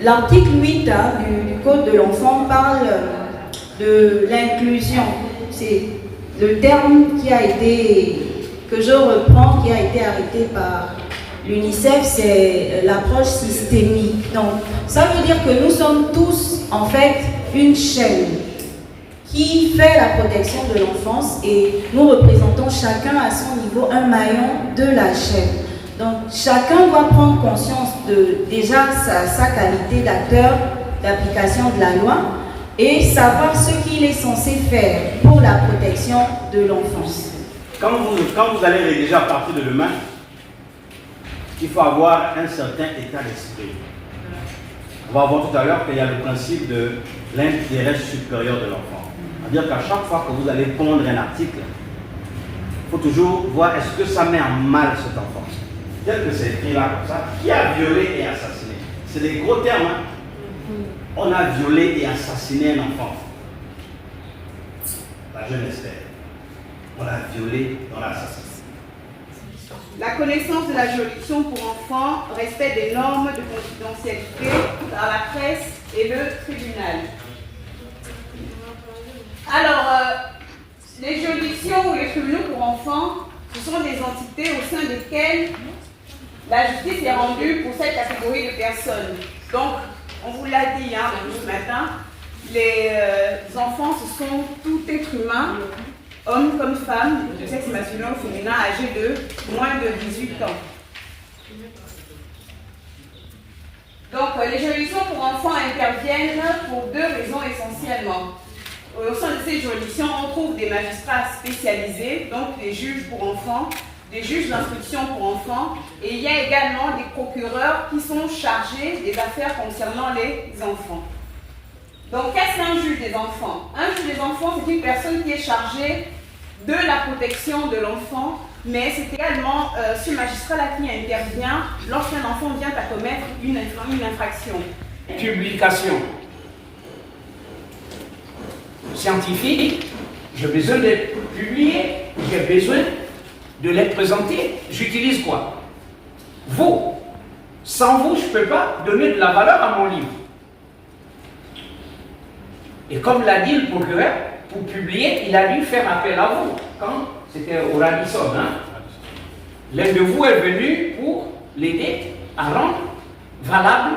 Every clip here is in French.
L'article 8 du Code de l'enfant parle de l'inclusion. C'est le terme que je reprends, qui a été arrêté par l'UNICEF, c'est l'approche systémique. Donc, ça veut dire que nous sommes tous, en fait, une chaîne qui fait la protection de l'enfance et nous représentons chacun à son niveau un maillon de la chaîne. Donc, chacun doit prendre conscience de déjà sa qualité d'acteur d'application de la loi et savoir ce qu'il est censé faire pour la protection de l'enfance. Quand vous allez rédiger à partir de demain, il faut avoir un certain état d'esprit. On va voir tout à l'heure qu'il y a le principe de l'intérêt supérieur de l'enfant. C'est-à-dire qu'à chaque fois que vous allez pondre un article, il faut toujours voir est-ce que ça met en mal cet enfant. Tel que c'est écrit là comme ça, qui a violé et assassiné. C'est des gros termes. Hein? On a violé et assassiné un enfant. La jeunesse père. On l'a violé, on l'a assassiné. La connaissance de la juridiction pour enfants, respect des normes de confidentialité par la presse et le tribunal. Alors, les juridictions ou les tribunaux pour enfants, ce sont des entités au sein desquelles la justice est rendue pour cette catégorie de personnes. Donc, on vous l'a dit ce matin, les enfants, ce sont tout être humain, hommes comme femmes, de sexe masculin ou féminin, âgés de moins de 18 ans. Donc, les juridictions pour enfants interviennent pour deux raisons essentiellement. Au sein de ces juridictions, on trouve des magistrats spécialisés, donc des juges pour enfants, des juges d'instruction pour enfants, et il y a également des procureurs qui sont chargés des affaires concernant les enfants. Donc, qu'est-ce qu'un juge des enfants? Un juge des enfants, c'est une personne qui est chargée de la protection de l'enfant, mais c'est également ce magistrat-là qui intervient lorsqu'un enfant vient à commettre une infraction. Publication scientifique, j'ai besoin d'être publié, j'ai besoin de l'être présenté. J'utilise quoi? Vous. Sans vous, je ne peux pas donner de la valeur à mon livre. Et comme l'a dit le procureur, pour publier, il a dû faire appel à vous. Quand c'était au Radisson, hein? L'un de vous est venu pour l'aider à rendre valable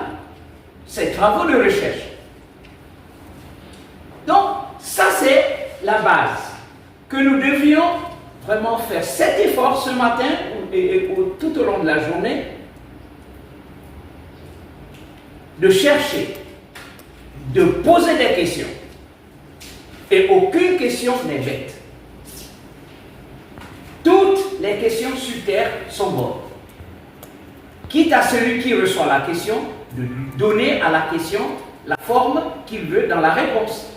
ses travaux de recherche. Donc, ça c'est la base que nous devions vraiment faire cet effort ce matin et tout au long de la journée de chercher, de poser des questions. Et aucune question n'est bête. Toutes les questions sur Terre sont bonnes. Quitte à celui qui reçoit la question, de lui donner à la question la forme qu'il veut dans la réponse.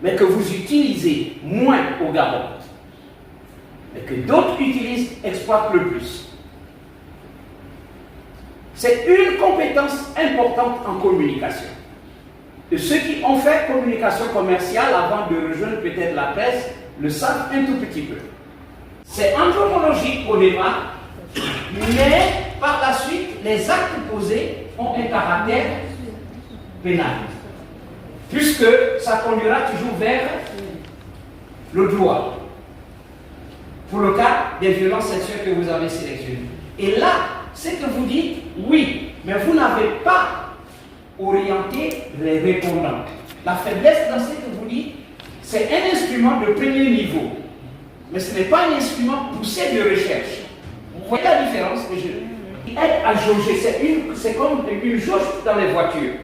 Mais que vous utilisez moins au Gabon, mais que d'autres utilisent, exploitent le plus. C'est une compétence importante en communication. Et ceux qui ont fait communication commerciale avant de rejoindre peut-être la presse le savent un tout petit peu. C'est anthropologique au départ, mais par la suite, les actes posés ont un caractère pénal. Puisque ça conduira toujours vers le droit. Pour le cas des violences sexuelles que vous avez sélectionnées. Et là, c'est que vous dites oui, mais vous n'avez pas orienté les répondants. La faiblesse dans ce que vous dites, c'est un instrument de premier niveau. Mais ce n'est pas un instrument poussé de recherche. Vous voyez la différence que je aide à jauger. C'est comme une jauge dans les voitures.